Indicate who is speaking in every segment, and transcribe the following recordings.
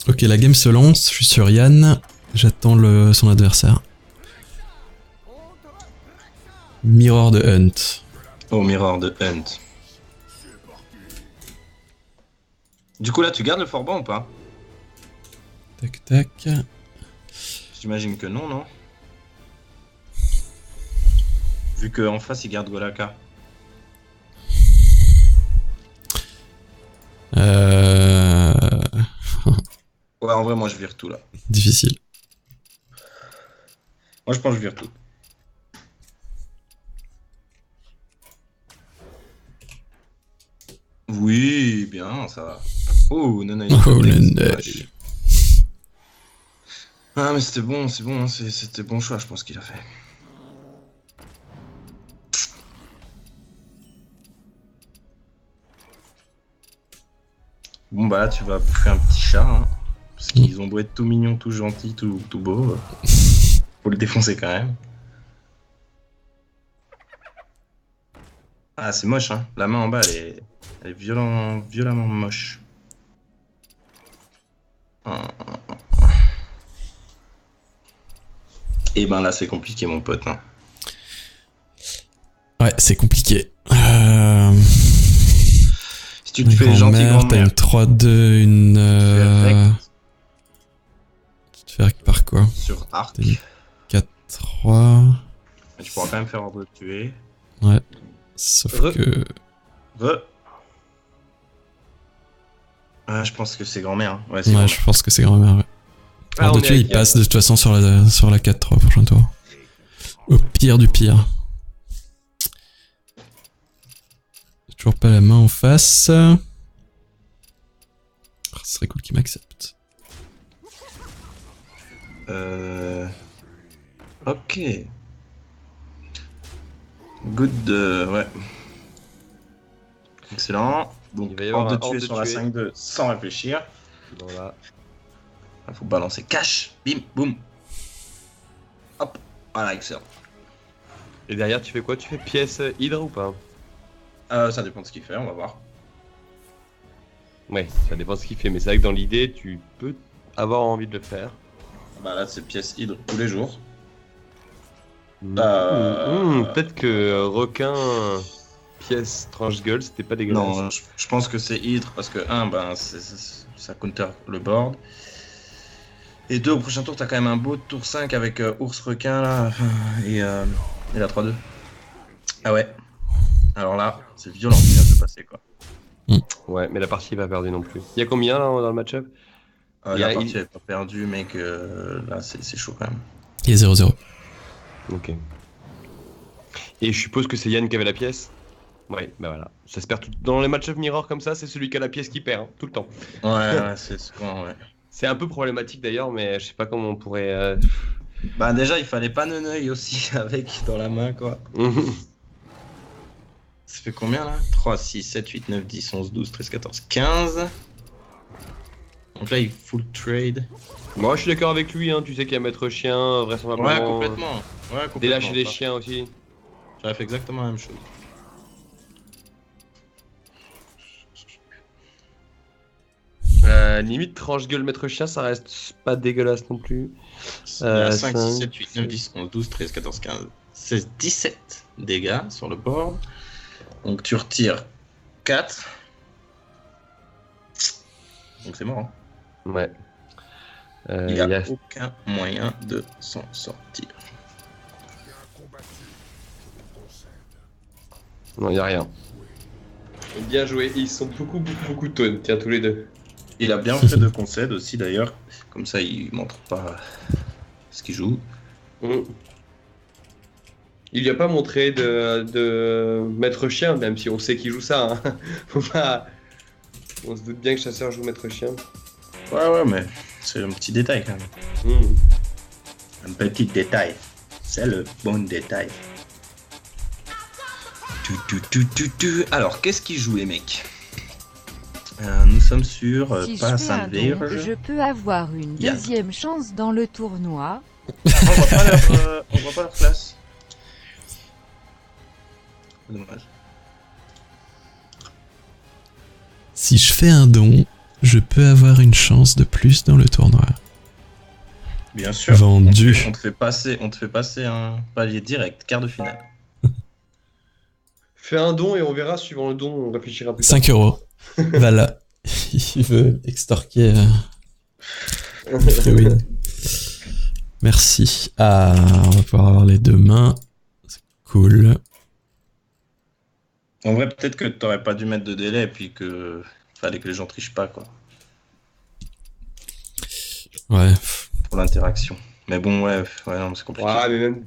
Speaker 1: Ok, la game se lance, je suis sur Yann, j'attends son adversaire. Mirror de Hunt.
Speaker 2: Oh, Mirror de Hunt. Du coup, là, tu gardes le Forban ou pas?
Speaker 1: Tac tac.
Speaker 2: J'imagine que non, non? Vu qu'en face, il garde Golaka. Ouais, en vrai, moi, je vire tout, là.
Speaker 1: Difficile.
Speaker 2: Moi, je pense que je vire tout. Oui, bien, ça va. Oh, non, non,
Speaker 1: Oh, le nul.
Speaker 2: Ah, mais c'était bon, c'est bon, hein, c'était bon choix, je pense qu'il a fait. Bon, bah là, tu vas bouffer un petit chat, hein, parce qu'ils ont beau être tout mignons, tout gentils, tout beaux. Faut le défoncer quand même. Ah, c'est moche, hein. La main en bas, elle est violemment moche. Et ben là, c'est compliqué, mon pote. Hein.
Speaker 1: Ouais, c'est compliqué.
Speaker 2: Si tu te fais gentil,
Speaker 1: grand-mère, t'as une 3-2, une... Tu te fais rect par quoi?
Speaker 2: Sur arc.
Speaker 1: T'as une 4-3...
Speaker 2: Mais tu pourras quand même faire ordre de tuer.
Speaker 1: Ouais, sauf que...
Speaker 2: Ah, je pense que c'est grand-mère. Hein. Ouais,
Speaker 1: ouais, je pense que c'est grand-mère, ouais.
Speaker 3: Ah,
Speaker 1: Ordre de tuer, il passe de toute façon sur la 4-3 prochain tour. Au pire du pire. J'ai toujours pas la main en face. Oh, ce serait cool qu'il m'accepte.
Speaker 2: Ok. Good, ouais. Excellent. Donc,
Speaker 3: il va y avoir
Speaker 2: ordre de tuer sur la 5-2 sans réfléchir.
Speaker 3: Voilà.
Speaker 2: Il faut balancer cash. Bim, boum. Hop. Voilà, excellent.
Speaker 3: Et derrière, tu fais quoi? Tu fais pièce hydre ou pas?
Speaker 2: Ça dépend de ce qu'il fait, on va voir.
Speaker 3: Ouais, ça dépend de ce qu'il fait, mais c'est vrai que dans l'idée, tu peux avoir envie de le faire.
Speaker 2: Bah là, c'est pièce hydre tous les jours.
Speaker 3: Peut-être que requin, pièce tranche gueule, c'était pas dégueulasse.
Speaker 2: Non, je pense que c'est hydre parce que 1, ben, ça counter le board. Et 2, au prochain tour, t'as quand même un beau tour 5 avec ours requin là. Et la 3-2. Ah ouais. Alors là, c'est violent ce qui vient de se passer quoi.
Speaker 3: Ouais, mais la partie va perdre non plus. Il y a combien là dans le match-up?
Speaker 2: La partie elle est pas perdue, mec. Là, c'est chaud quand même.
Speaker 1: Il est 0-0.
Speaker 3: Ok. Et je suppose que c'est Yann qui avait la pièce? Ouais, bah voilà. Ça se perd tout... Dans les match-up mirror comme ça, c'est celui qui a la pièce qui perd, hein, tout le temps.
Speaker 2: Ouais, c'est souvent, ouais.
Speaker 3: C'est un peu problématique d'ailleurs, mais je sais pas comment on pourrait...
Speaker 2: Bah déjà, il fallait pas Neneuil aussi avec dans la main quoi. Ça fait combien là? 3, 6, 7, 8, 9, 10, 11, 12, 13, 14, 15. Donc là, il full trade.
Speaker 3: Moi, je suis d'accord avec lui, hein. Tu sais qu'il y a Maître Chien, vraisemblablement.
Speaker 2: Ouais, complètement. Ouais, complètement.
Speaker 3: Délâcher les chiens aussi.
Speaker 2: J'aurais fait exactement la même chose.
Speaker 3: Limite, tranche gueule Maître Chien, ça reste pas dégueulasse non plus.
Speaker 2: 5, 6, 7, 8, 9, 10, 11, 12, 13, 14, 15, 16, 17 dégâts sur le board. Donc tu retires 4. Donc c'est mort. Hein.
Speaker 3: Ouais.
Speaker 2: Il n'y a aucun moyen de s'en sortir.
Speaker 3: Non, il n'y a rien. Bien joué, ils sont beaucoup tonnes, tiens, tous les deux.
Speaker 2: Il a bien fait de concède aussi d'ailleurs. Comme ça, il montre pas ce qu'il joue.
Speaker 3: Il lui a pas montré de Maître Chien, même si on sait qu'il joue ça. Hein. Faut pas... On se doute bien que Chasseur joue Maître Chien.
Speaker 2: Ouais, mais c'est un petit détail quand même. Un petit détail. C'est le bon détail. Alors, qu'est-ce qu'ils jouent les mecs? Nous sommes sur
Speaker 4: si
Speaker 2: pas
Speaker 4: je fais un don,
Speaker 2: Sainte-Vierge.
Speaker 4: je peux avoir une deuxième chance dans le tournoi.
Speaker 2: On voit pas leur classe. C'est dommage.
Speaker 1: Si je fais un don, je peux avoir une chance de plus dans le tournoi.
Speaker 2: Bien sûr.
Speaker 1: Vendu.
Speaker 2: On te fait passer un palier direct, quart de finale.
Speaker 3: Fais un don et on verra, suivant le don, on réfléchira plus
Speaker 1: 5 euros. Voilà. Il veut extorquer Frewin. Merci. Ah, on va pouvoir avoir les deux mains. C'est cool.
Speaker 2: En vrai, peut-être que t'aurais pas dû mettre de délai et puis que fallait que les gens trichent pas, quoi.
Speaker 1: Ouais.
Speaker 2: Pour l'interaction. Mais bon, ouais, non, c'est compliqué.
Speaker 3: Ouais, mais même.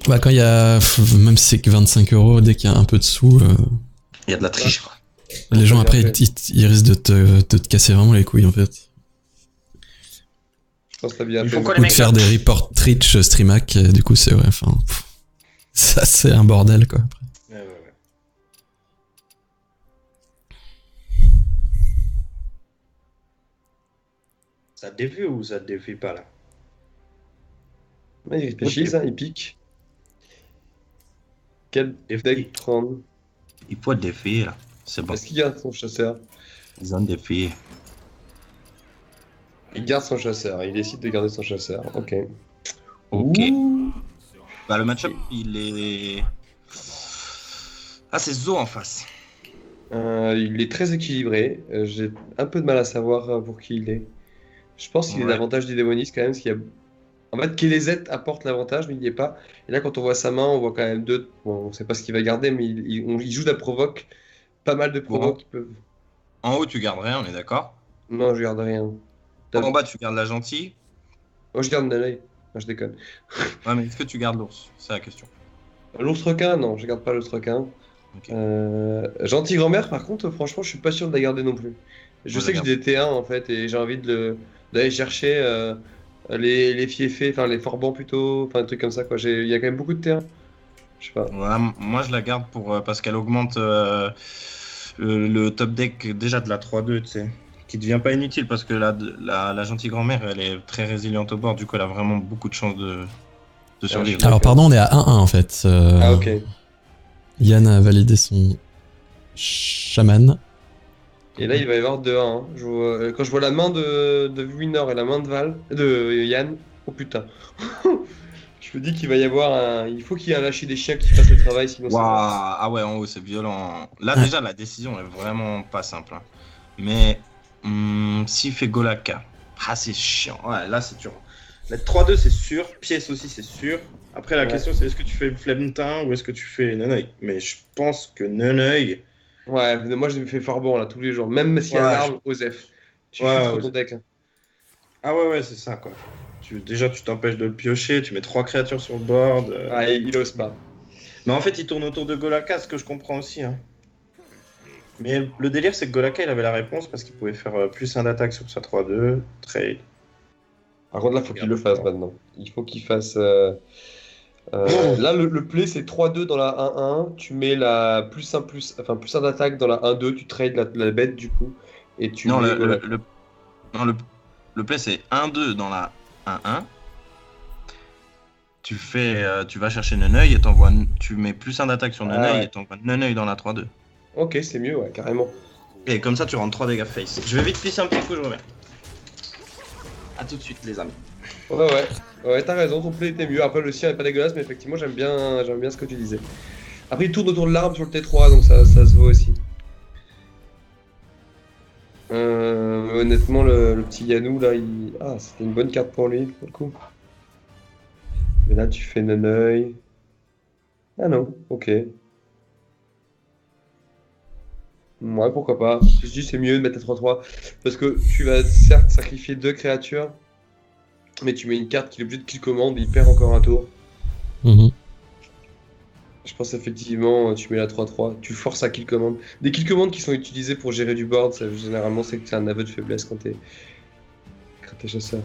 Speaker 1: Bah, quand il y a. Même si c'est que 25 euros, dès qu'il y a un peu de sous,
Speaker 2: Il y a de la triche, quoi.
Speaker 1: les gens
Speaker 3: bien
Speaker 1: après,
Speaker 3: fait.
Speaker 1: ils risquent de te casser vraiment les couilles en fait.
Speaker 3: Je pense que t'as bien
Speaker 2: Ils
Speaker 3: fait.
Speaker 2: font quoi,
Speaker 1: Ou de faire des reports Twitch streamac, du coup, c'est ouais, enfin. Ça, c'est un bordel quoi. Après.
Speaker 2: Ouais. Ça te défie ou ça te défie pas, là?
Speaker 3: Ouais, il réfléchit, ça, il pique. Quel deck prendre?
Speaker 2: Il faut être défier, là. C'est bon.
Speaker 3: Est-ce qu'il garde son chasseur?
Speaker 2: Ils ont défié.
Speaker 3: Il garde son chasseur, il décide de garder son chasseur, ok.
Speaker 2: Ok.
Speaker 3: Ouh.
Speaker 2: Bah, le match-up, il est... Ah, c'est Zo en face.
Speaker 3: Il est très équilibré, j'ai un peu de mal à savoir pour qui il est. Je pense qu'il est
Speaker 2: Ouais.
Speaker 3: davantage du démoniste quand même, parce qu'il y a... En fait, KLZ apporte l'avantage, mais il n'y est pas. Et là, quand on voit sa main, on voit quand même deux... Bon, on sait pas ce qu'il va garder, mais il joue de la provoque. Pas mal de provoques qui peuvent...
Speaker 2: En haut, tu gardes rien, on est d'accord.
Speaker 3: Non, je garde rien.
Speaker 2: En bas, tu gardes la gentille.
Speaker 3: Moi, je garde Nalei. Non, je déconne.
Speaker 2: Ouais, mais est-ce que tu gardes l'ours? C'est la question.
Speaker 3: L'ours requin, non, je garde pas l'ours requin.
Speaker 2: Ok.
Speaker 3: Gentil grand-mère, par contre, franchement, je suis pas sûr de la garder non plus. Je
Speaker 2: Moi,
Speaker 3: sais
Speaker 2: je
Speaker 3: que
Speaker 2: la
Speaker 3: j'ai des T1 en fait, et j'ai envie d'aller chercher les fiefés, enfin les forbans plutôt, enfin des trucs comme ça quoi. Il y a quand même beaucoup de T1. Je sais pas.
Speaker 2: Voilà, moi, je la garde pour, parce qu'elle augmente le top deck déjà de la 3-2, tu sais. Qui devient pas inutile parce que la gentille grand-mère, elle est très résiliente au bord. Du coup, elle a vraiment beaucoup de chances de survivre.
Speaker 1: Alors, pardon, on est à 1-1 en fait.
Speaker 3: Ah ok.
Speaker 1: Yann a validé son chaman.
Speaker 3: Et là, il va y avoir 2-1. Hein. Quand je vois la main de Winner et la main de Val, de Yann, oh putain. Je me dis qu'il va y avoir un. Il faut qu'il y ait un lâcher des chiens qui fasse le travail, sinon ça va.
Speaker 2: Waouh, ah ouais, en haut, c'est violent. Là,
Speaker 1: Ouais.
Speaker 2: déjà, la décision est vraiment pas simple. Hein. Mais s'il fait Golaka, ah, c'est chiant. Ouais, là, c'est dur. La 3-2, c'est sûr. Pièce aussi, c'est sûr. Après, la
Speaker 3: Ouais.
Speaker 2: question, c'est est-ce que tu fais Flamintin ou est-ce que tu fais Neneuil? Mais je pense que Neneuil.
Speaker 3: Ouais, mais moi je me fais fort bon là tous les jours. Même s'il y a
Speaker 2: Ouais,
Speaker 3: un arbre, Osef. Tu
Speaker 2: Ouais,
Speaker 3: fous trop
Speaker 2: ouais.
Speaker 3: ton deck. Hein.
Speaker 2: Ah ouais, c'est ça, quoi. Déjà, tu t'empêches de le piocher, tu mets 3 créatures sur le board.
Speaker 3: Ah, il ose pas.
Speaker 2: Mais en fait, il tourne autour de Golaka, ce que je comprends aussi. Hein. Mais le délire, c'est que Golaka, il avait la réponse parce qu'il pouvait faire plus 1 d'attaque sur sa 3-2, trade.
Speaker 3: Par contre, là, faut qu'il le fasse maintenant. Il faut qu'il fasse. Là, le play, c'est 3-2 dans la 1-1. Tu mets la plus 1 enfin, plus 1 d'attaque dans la 1-2. Tu trades la bête du coup. Et tu
Speaker 2: Non,
Speaker 3: mets
Speaker 2: non, le play, c'est 1-2 dans la 1-1. Tu vas chercher Neneuil et tu mets plus 1 d'attaque sur Neneuil
Speaker 3: ouais.
Speaker 2: et t'envoies Neneuil dans la 3-2.
Speaker 3: Ok, c'est mieux, ouais, carrément.
Speaker 2: Et comme ça, tu rentres 3 dégâts face. Je vais vite pisser un petit coup, je reviens. A tout de suite, les amis.
Speaker 3: Ouais, t'as raison, ton play était mieux. Après, le sien est pas dégueulasse, mais effectivement, j'aime bien ce que tu disais. Après, il tourne autour de l'arbre sur le T3, donc ça se vaut aussi. Mais honnêtement, le petit Yanou, là, ah, c'était une bonne carte pour lui, pour le coup. Mais là, tu fais Neneuil. Ah non, ok. Ouais, pourquoi pas. Je dis c'est mieux de mettre la 3-3. Parce que tu vas certes sacrifier 2 créatures, mais tu mets une carte qui est obligée de kill commande, il perd encore un tour.
Speaker 1: Mhm.
Speaker 3: Je pense effectivement, tu mets la 3-3, tu forces à kill command. Des kill commandes qui sont utilisées pour gérer du board, ça, généralement c'est que c'est un aveu de faiblesse quand t'es chasseur.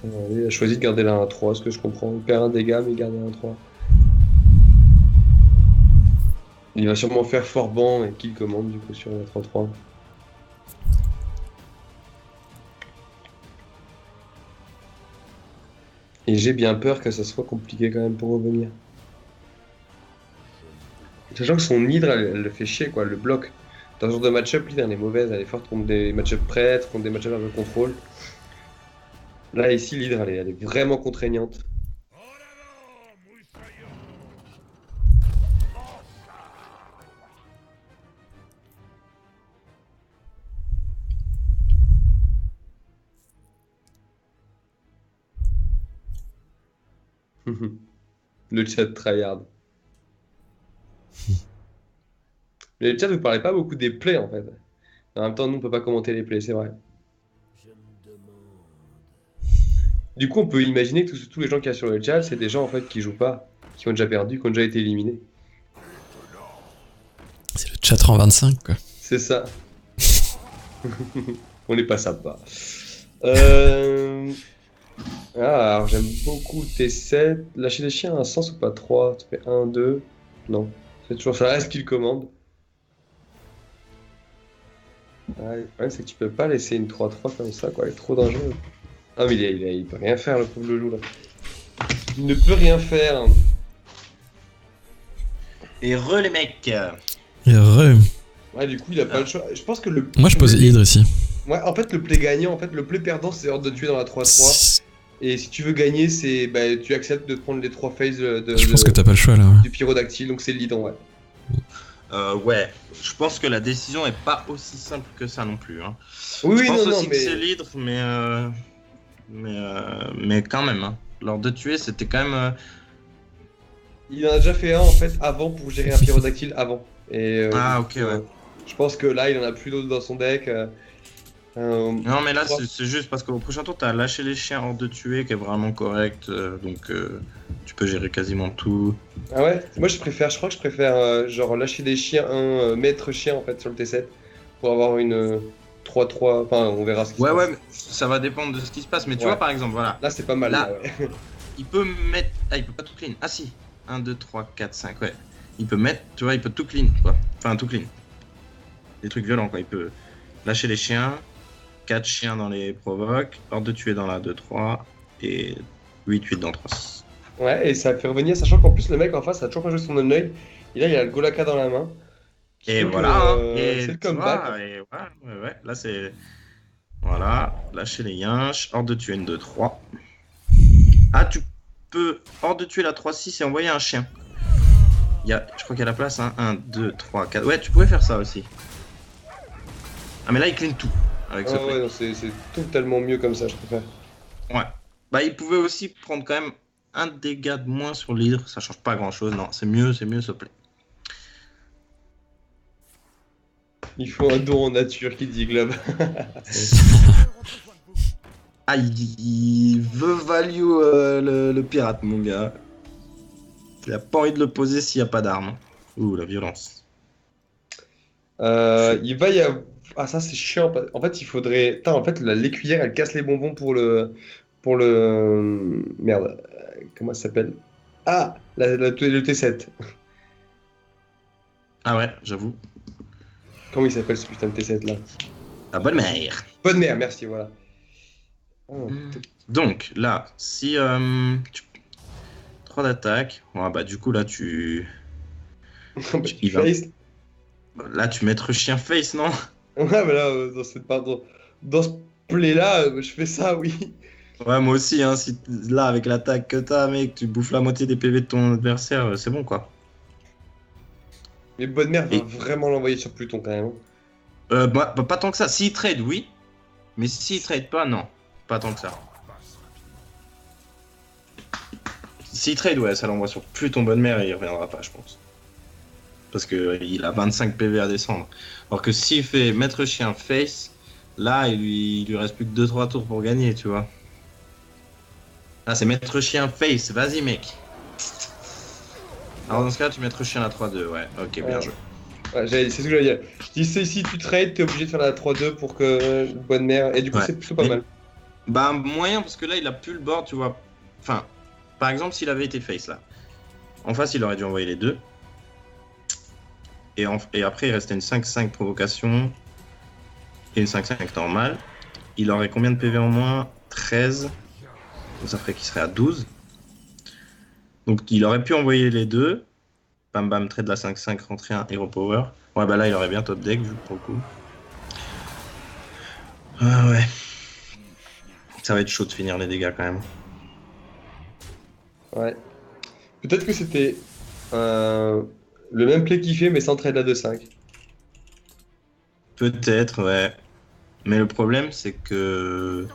Speaker 3: Il a choisi de garder la 1-3, ce que je comprends. Il perd un dégât, mais il garde la 1-3. Il va sûrement faire Forban et kill command du coup sur la 3-3. Et j'ai bien peur que ça soit compliqué quand même pour revenir. Sachant que son hydre, elle le fait chier quoi, elle le bloque. Dans ce genre de match-up, l'Hydre elle est mauvaise, elle est forte contre des match-up prêtres, contre des match-up un peu contrôle. Là, ici, l'Hydre elle est vraiment contraignante. Le chat tryhard. Mais le chat vous parlez pas beaucoup des plays en fait. En même temps, nous on peut pas commenter les plays, c'est vrai. Du coup, on peut imaginer que tous les gens qu'il y a sur le chat, c'est des gens en fait qui jouent pas, qui ont déjà perdu, qui ont déjà été éliminés.
Speaker 1: C'est le chat en 25 quoi.
Speaker 3: C'est ça. On n'est pas sympa. Ah, alors j'aime beaucoup T7. Lâcher des chiens a un sens ou pas 3? Ça fait 1, 2. Non. C'est toujours ça reste qu'il commande. Ah, le problème c'est que tu peux pas laisser une 3-3 comme ça, quoi. Elle est trop dangereuse. Ah mais il peut rien faire le pauvre Loulou là. Il ne peut rien faire.
Speaker 2: Et les mecs.
Speaker 1: Et
Speaker 3: Ouais, du coup il a pas le choix. Je pense que le.
Speaker 1: Moi je pose Hydre ici.
Speaker 3: Ouais, en fait le play gagnant, en fait le play perdant c'est hors de tuer dans la 3-3. Et si tu veux gagner, c'est bah, tu acceptes de prendre les 3 phases
Speaker 1: Je pense que t'as pas le choix là. Ouais.
Speaker 3: du pyrodactyle, donc c'est le lead en ouais.
Speaker 2: Ouais, je pense que la décision est pas aussi simple que ça non plus. Hein.
Speaker 3: Oui,
Speaker 2: je pense
Speaker 3: non,
Speaker 2: aussi
Speaker 3: non,
Speaker 2: que c'est l'hydre, mais quand même. Hein. Lors de tuer, c'était quand même.
Speaker 3: Il en a déjà fait un en fait avant pour gérer un pyrodactyle avant. Et,
Speaker 2: Ah, ok, ouais.
Speaker 3: Je pense que là, il en a plus d'autres dans son deck.
Speaker 2: Non, mais là, c'est juste parce qu'au prochain tour, t'as lâché les chiens hors de tuer, qui est vraiment correct. Donc, tu peux gérer quasiment tout.
Speaker 3: Ah ouais? Moi, je crois que je préfère genre lâcher des chiens, un maître chien en fait sur le T7 pour avoir une 3-3. Enfin, on verra ce qui se passe.
Speaker 2: Ouais, mais ça va dépendre de ce qui se passe. Mais tu vois, par exemple, voilà.
Speaker 3: Là, c'est pas mal.
Speaker 2: Là,
Speaker 3: ouais.
Speaker 2: il peut mettre. Ah, il peut pas tout clean. Ah, si. 1, 2, 3, 4, 5, ouais. Il peut mettre, tu vois, il peut tout clean, quoi. Enfin, tout clean. Des trucs violents, quoi. Il peut lâcher les chiens, 4 chiens dans les provoques, hors de tuer dans la 2-3, et 8-8 dans 3-6.
Speaker 3: Ouais, et ça fait revenir, sachant qu'en plus, le mec en face a toujours pas joué son œil. Et là, il a le Golaka dans la main.
Speaker 2: Et
Speaker 3: Donc,
Speaker 2: voilà,
Speaker 3: c'est le comeback.
Speaker 2: Vois, et ouais. Là, c'est. Voilà, lâcher les yinches, hors de tuer une 2-3. Ah, tu peux hors de tuer la 3-6 et envoyer un chien. Je crois qu'il y a la place, hein. 1, 2, 3, 4. Ouais, tu pourrais faire ça aussi. Ah, mais là, il clean tout avec ce play.
Speaker 3: Ouais, non, c'est totalement mieux comme ça, je préfère.
Speaker 2: Ouais. Bah, il pouvait aussi prendre quand même un dégât de moins sur l'hydre. Ça change pas grand chose. Non, c'est mieux ce play.
Speaker 3: Il faut un don en nature qui dit Globe.
Speaker 2: Ah, il veut value le pirate, mon gars. Il a pas envie de le poser s'il n'y a pas d'armes. Ouh, la violence.
Speaker 3: Il va y avoir. Ah, ça c'est chiant. En fait, il faudrait. Putain, en fait, l'écuyère elle casse les bonbons pour le. Merde. Comment ça s'appelle? Ah, le T7.
Speaker 2: Ah ouais, j'avoue.
Speaker 3: Comment il s'appelle ce putain de T7 là?
Speaker 2: La bonne mère.
Speaker 3: Bonne mère, merci, voilà.
Speaker 2: Donc, là, si 3 d'attaque, ouais, bah du coup, là, il va-
Speaker 3: Face.
Speaker 2: Là, tu maître chien face, non?
Speaker 3: Ouais, mais là, dans ce play là, je fais ça, oui.
Speaker 2: Ouais, moi aussi, hein, si là, avec l'attaque que t'as, mec, tu bouffes la moitié des PV de ton adversaire, c'est bon, quoi.
Speaker 3: Mais bonne mère va
Speaker 2: Et-
Speaker 3: vraiment l'envoyer sur Pluton quand même.
Speaker 2: Bah, pas tant que ça. S'il trade, oui. Mais s'il trade pas, non. Pas tant que ça. S'il trade, ouais, ça l'envoie sur Pluton bonne mère et il reviendra pas, je pense. Parce que il a 25 PV à descendre. Alors que s'il fait maître chien face, là, il lui reste plus que 2-3 tours pour gagner, tu vois. Là, c'est maître chien face, vas-y, mec. Alors dans ce cas, tu maître chien à 3-2, ouais, ok, bien joué.
Speaker 3: Ouais, c'est ce que j'allais dire. Je dis, si tu trades, t'es obligé de faire la 3-2 pour que bonne mère. Et du coup,
Speaker 2: Ouais.
Speaker 3: c'est plutôt pas
Speaker 2: Mais-
Speaker 3: mal.
Speaker 2: Bah, moyen, parce que là, il a plus le board, tu vois. Enfin, par exemple, s'il avait été face, là. En face, il aurait dû envoyer les deux. Et après, il restait une 5-5 provocation et une 5-5 normale. Il aurait combien de PV en moins? 13. Donc ça ferait qu'il serait à 12. Donc il aurait pu envoyer les deux. Bam bam, trade la 5-5, rentrer un hero power. Ouais, bah là, il aurait bien top deck, vu pour le coup. Ah ouais. Ça va être chaud de finir les dégâts quand même.
Speaker 3: Ouais. Peut-être que c'était le même play qu'il fait, mais sans trade à 2-5.
Speaker 2: Peut-être, ouais. Mais le problème, c'est que...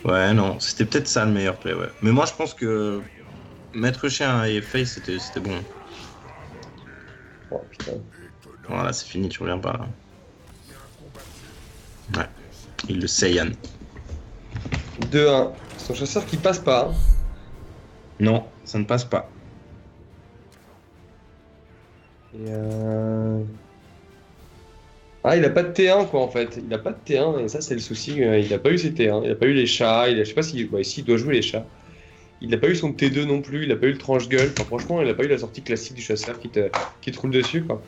Speaker 2: Ouais, non, c'était peut-être ça le meilleur play, ouais. Mais moi, je pense que Maître Chien et Face, c'était bon.
Speaker 3: Oh putain.
Speaker 2: Voilà, c'est fini, tu reviens pas là. Ouais, il le sait, Yann.
Speaker 3: 2-1. Son chasseur qui passe pas. Hein.
Speaker 2: Non, ça ne passe pas.
Speaker 3: Et Ah, il a pas de T1 quoi en fait. Il a pas de T1 et ça c'est le souci. Il a pas eu ses T1. Il a pas eu les chats. Je sais pas si. Ouais, si, il doit jouer les chats. Il a pas eu son T2 non plus. Il a pas eu le tranche-gueule. Enfin, franchement, il a pas eu la sortie classique du chasseur qui te roule dessus quoi.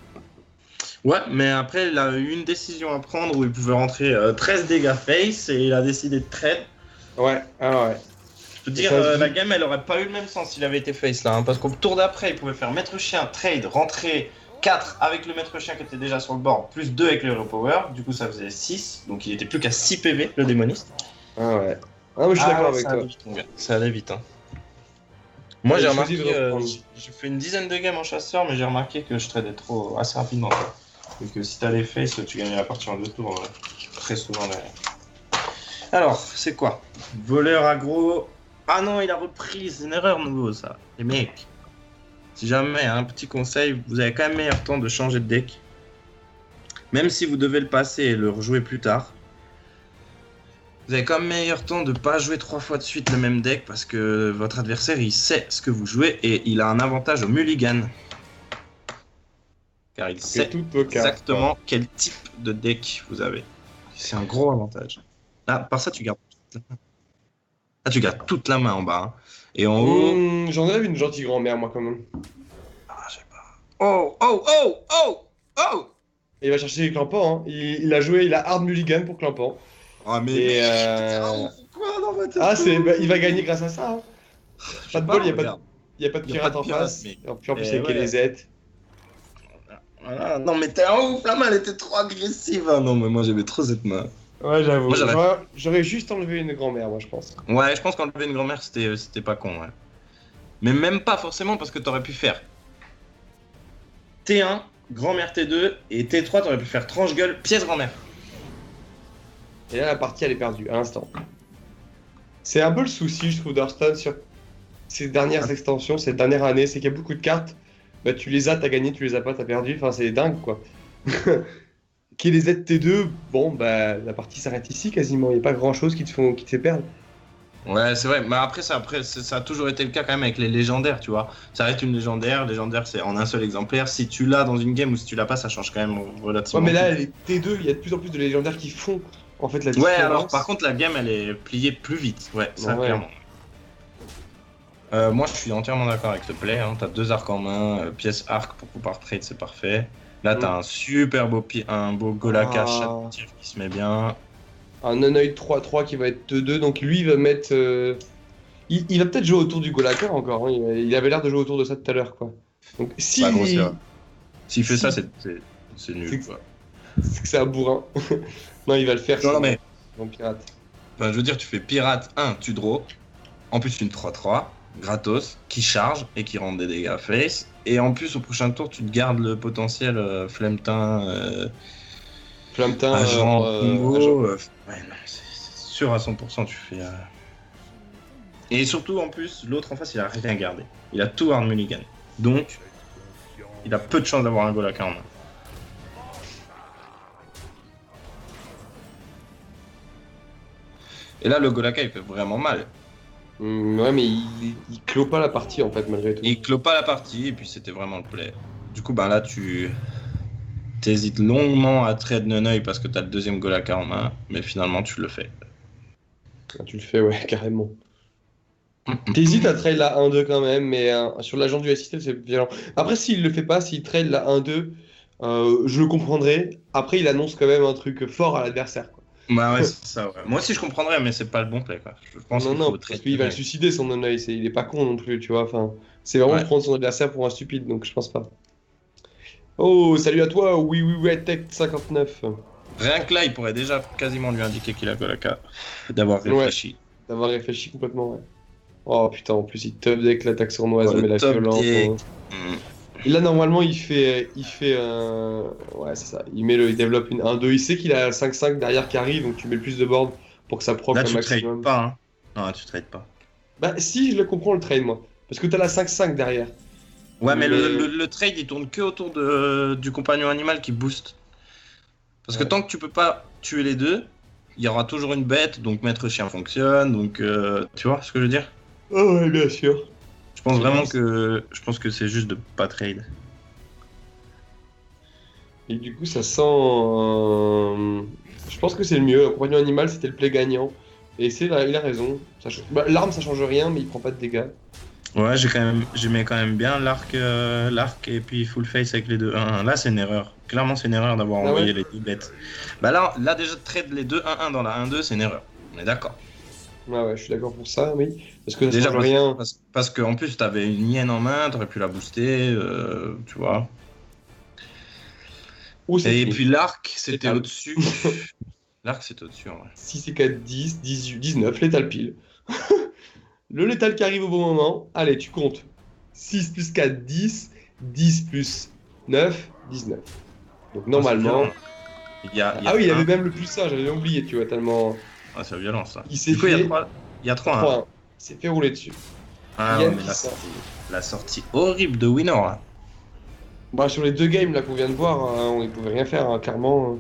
Speaker 2: Ouais, mais après, il a eu une décision à prendre où il pouvait rentrer 13 dégâts face et il a décidé de trade.
Speaker 3: Ouais, ah ouais.
Speaker 2: Je peux dire, la game, elle aurait pas eu le même sens s'il avait été face là. Hein, parce qu'au tour d'après, il pouvait faire Maître Chien, trade, rentrer 4 avec le Maître Chien qui était déjà sur le board, plus 2 avec le Hero Power. Du coup, ça faisait 6. Donc, il était plus qu'à 6 PV, le démoniste.
Speaker 3: Ah ouais. Ah, mais je suis d'accord avec
Speaker 2: ça
Speaker 3: toi.
Speaker 2: allait vite, mon gars. Ça allait vite. Hein. Moi,
Speaker 3: Ouais,
Speaker 2: j'ai
Speaker 3: j'ai
Speaker 2: remarqué,
Speaker 3: choisi de reprendre.
Speaker 2: j'ai fait une dizaine de games en chasseur, mais j'ai remarqué que je tradais trop assez rapidement. Quoi. Et que si t'as les face, tu gagnais la partie en 2 tours très souvent. Derrière. Alors, c'est quoi? Voleur aggro. Ah non, il a repris, c'est une erreur nouveau ça. Les mecs, si jamais, un petit conseil, vous avez quand même meilleur temps de changer de deck. Même si vous devez le passer et le rejouer plus tard. Vous avez quand même meilleur temps de pas jouer 3 fois de suite le même deck parce que votre adversaire il sait ce que vous jouez et il a un avantage au mulligan. Car il sait exactement quel type de deck vous avez. C'est un gros avantage. Ah, par ça, tu gardes toute la main. Ah, tu gardes toute la main en bas. Hein. Et en haut.
Speaker 3: J'en avais une gentille grand-mère, moi, quand même.
Speaker 2: Ah, je sais pas. Oh, oh, oh, oh, oh!
Speaker 3: Et il va chercher les clampants. Hein. Il a joué, il a hard mulligan pour clampant.
Speaker 2: Ah, mais.
Speaker 3: Et
Speaker 2: Quoi dans ma tête?
Speaker 3: Ah, il va gagner grâce à ça. Hein. Pas de bol, il n'y a pas de pirate en face.
Speaker 2: Mais...
Speaker 3: Et en plus, il y a KLZ.
Speaker 2: Voilà. Non, mais t'es un ouf, la main, elle était trop agressive. Hein. Non, mais moi, j'aimais trop cette main.
Speaker 3: Ouais, j'avoue. J'aurais juste enlevé une grand-mère, moi, je pense.
Speaker 2: Ouais, je pense qu'enlever une grand-mère, c'était pas con, ouais. Mais même pas forcément, parce que t'aurais pu faire T1, grand-mère T2, et T3, t'aurais pu faire tranche-gueule, pièce grand-mère.
Speaker 3: Et là, la partie, elle est perdue, à l'instant. C'est un peu le souci, je trouve, d'Hearthstone sur ces dernières extensions, cette dernière année, c'est qu'il y a beaucoup de cartes. Bah, tu les as, t'as gagné, tu les as pas, t'as perdu. Enfin, c'est dingue, quoi. Qui les T2, bon, bah, la partie s'arrête ici quasiment. Il n'y a pas grand chose qui te fait perdre.
Speaker 2: Ouais, c'est vrai. Mais après, ça a toujours été le cas quand même avec les légendaires, tu vois. Ça reste une légendaire. Légendaire, c'est en un seul exemplaire. Si tu l'as dans une game ou si tu l'as pas, ça change quand même relativement.
Speaker 3: Ouais, mais là, les T2, il y a de plus en plus de légendaires qui font en fait la différence.
Speaker 2: Ouais, alors par contre, la game, elle est pliée plus vite. Ouais, ça, clairement. Moi, je suis entièrement d'accord avec le play. Hein. T'as 2 arcs en main, pièce arc pour pouvoir trade, c'est parfait. Là, t'as un super beau Golakka chat qui se met bien.
Speaker 3: Un Nonoid 3-3 qui va être 2-2, donc lui, il va mettre... Il va peut-être jouer autour du Golakka encore. Hein. Il avait l'air de jouer autour de ça tout à l'heure, quoi. Donc, si...
Speaker 2: S'il fait ça, c'est nul, quoi.
Speaker 3: C'est que c'est un bourrin. Non, il va le faire.
Speaker 2: Non, mais...
Speaker 3: Bon, pirate.
Speaker 2: Enfin, je veux dire, tu fais pirate 1, tu draw. En plus, une 3-3. Gratos, qui charge et qui rend des dégâts face. Et en plus, au prochain tour, tu te gardes le potentiel Flemtin. Agent combo. Ouais, non, c'est sûr à 100%, tu fais. Et surtout, en plus, l'autre en face, il a rien à garder. Il a tout hard mulligan. Donc, il a peu de chance d'avoir un Golakka en main. Et là, le Golakka, il fait vraiment mal.
Speaker 3: Ouais, mais il clôt pas la partie en fait, malgré tout.
Speaker 2: Il clôt pas la partie, et puis c'était vraiment le play. Du coup, ben là, tu hésites longuement à trade Nonoï parce que t'as le deuxième Golakka en main, mais finalement, tu le fais.
Speaker 3: Tu le fais, ouais, carrément. T'hésites à trade la 1-2 quand même, mais sur l'agent du SST, c'est violent. Après, s'il le fait pas, s'il trade la 1-2, je le comprendrais. Après, il annonce quand même un truc fort à l'adversaire.
Speaker 2: Bah ouais, c'est ça, ouais. Moi aussi je comprendrais, mais c'est pas le bon play, quoi. Je pense
Speaker 3: non, parce qu'il va le suicider son Nonoï, il est pas con non plus, tu vois. Enfin, c'est vraiment prendre son adversaire pour un stupide, donc je pense pas. Oh, salut à toi, oui, oui, ouais, Tech 59.
Speaker 2: Rien que là, il pourrait déjà quasiment lui indiquer qu'il a Golaka. D'avoir réfléchi.
Speaker 3: D'avoir réfléchi complètement, ouais. Oh putain, en plus, il top deck l'attaque sournoise,
Speaker 2: Oh,
Speaker 3: mais
Speaker 2: le
Speaker 3: la
Speaker 2: top
Speaker 3: violence.
Speaker 2: deck.
Speaker 3: Hein. Et là, normalement, il fait un. Ouais, c'est ça. Il développe une 1-2. Il sait qu'il a 5-5 derrière qui arrive, donc tu mets le plus de board pour que ça proc
Speaker 2: Là,
Speaker 3: un
Speaker 2: tu trades
Speaker 3: maximum.
Speaker 2: pas, hein. Non, tu trades pas.
Speaker 3: Bah, si, je le comprends le trade, moi. Parce que t'as la 5-5 derrière.
Speaker 2: Ouais, mais
Speaker 3: Mais-
Speaker 2: le trade, il tourne que autour du compagnon animal qui booste. Parce que
Speaker 3: Ouais.
Speaker 2: tant que tu peux pas tuer les deux, il y aura toujours une bête, donc maître chien fonctionne, donc tu vois ce que je veux dire?
Speaker 3: Oh, ouais, bien sûr.
Speaker 2: Je pense que c'est juste de pas trade.
Speaker 3: Et du coup, ça sent. Je pense que c'est le mieux. Le compagnon animal, c'était le play gagnant. Et il a raison. Bah, l'arme, ça change rien, mais il prend pas de dégâts.
Speaker 2: Ouais, j'aimais quand même bien l'arc et puis full face avec les deux 1-1. Là, c'est une erreur. Clairement, c'est une erreur d'avoir
Speaker 3: Ah
Speaker 2: envoyé
Speaker 3: ouais
Speaker 2: les deux bêtes. Bah là déjà trade les deux 1-1 dans la 1-2, c'est une erreur. On est d'accord.
Speaker 3: Ouais, ouais, je suis d'accord pour ça, oui. Parce que ça
Speaker 2: Déjà
Speaker 3: change rien.
Speaker 2: parce qu'en plus, t'avais une hyène en main, t'aurais pu la booster, tu vois.
Speaker 3: Ou c'est
Speaker 2: Et
Speaker 3: fini.
Speaker 2: puis l'arc, c'était
Speaker 3: Létal.
Speaker 2: au-dessus. L'arc, c'était au-dessus, en vrai.
Speaker 3: 6 et 4, 10, 18, 19, létal pile. Le létal qui arrive au bon moment. Allez, tu comptes. 6 plus 4, 10. 10 plus 9, 19. Donc
Speaker 2: Ah, c'est
Speaker 3: normalement.
Speaker 2: violent. Il y a
Speaker 3: Ah oui, il y
Speaker 2: un.
Speaker 3: avait même le plus ça, j'avais oublié, tu vois, tellement.
Speaker 2: Ah, c'est violent, ça.
Speaker 3: Il s'est
Speaker 2: Du coup,
Speaker 3: fait
Speaker 2: il y a 3-1.
Speaker 3: 3-1. Il s'est fait rouler dessus.
Speaker 2: Ah
Speaker 3: Yann
Speaker 2: ouais, mais
Speaker 3: qui
Speaker 2: là,
Speaker 3: sort.
Speaker 2: la sortie horrible de Winner, là.
Speaker 3: Bah, sur les deux games là qu'on vient de voir, hein, on ne pouvait rien faire, hein, clairement.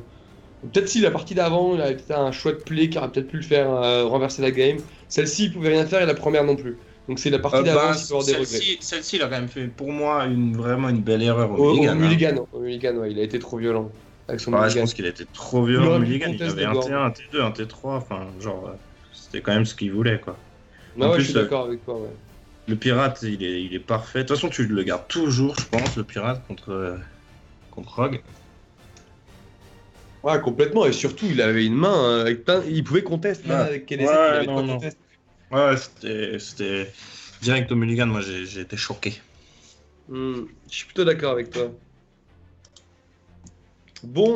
Speaker 3: Peut-être si la partie d'avant, il avait peut-être un chouette play qui aurait peut-être pu le faire renverser la game. Celle-ci, il pouvait rien faire et la première non plus. Donc c'est la partie d'avant s'il peut avoir des regrets.
Speaker 2: Celle-ci, il a quand même fait, pour moi, vraiment une belle erreur au
Speaker 3: Au
Speaker 2: mulligan. Hein.
Speaker 3: mulligan, au mulligan, ouais, il a été trop violent avec son
Speaker 2: Ouais, je
Speaker 3: mulligan.
Speaker 2: pense qu'il a été trop
Speaker 3: Il
Speaker 2: violent au
Speaker 3: aurait pu
Speaker 2: mulligan. Il
Speaker 3: contest
Speaker 2: avait
Speaker 3: de
Speaker 2: un
Speaker 3: board.
Speaker 2: T1, un T2, un T3. Enfin, genre, c'était quand même ce qu'il voulait, quoi.
Speaker 3: Ah
Speaker 2: En
Speaker 3: ouais,
Speaker 2: plus,
Speaker 3: je suis d'accord avec toi, ouais.
Speaker 2: le pirate, il est parfait. De toute façon, tu le gardes toujours, je pense, le pirate contre Rogue.
Speaker 3: Ouais, complètement, et surtout, il avait une main avec plein. Il pouvait contest, même
Speaker 2: Ouais.
Speaker 3: avec KDZ,
Speaker 2: Ouais,
Speaker 3: il avait
Speaker 2: non,
Speaker 3: trois
Speaker 2: non.
Speaker 3: contests.
Speaker 2: Ouais, c'était direct au mulligan. Moi, j'ai été choqué.
Speaker 3: Je suis plutôt d'accord avec toi. Bon.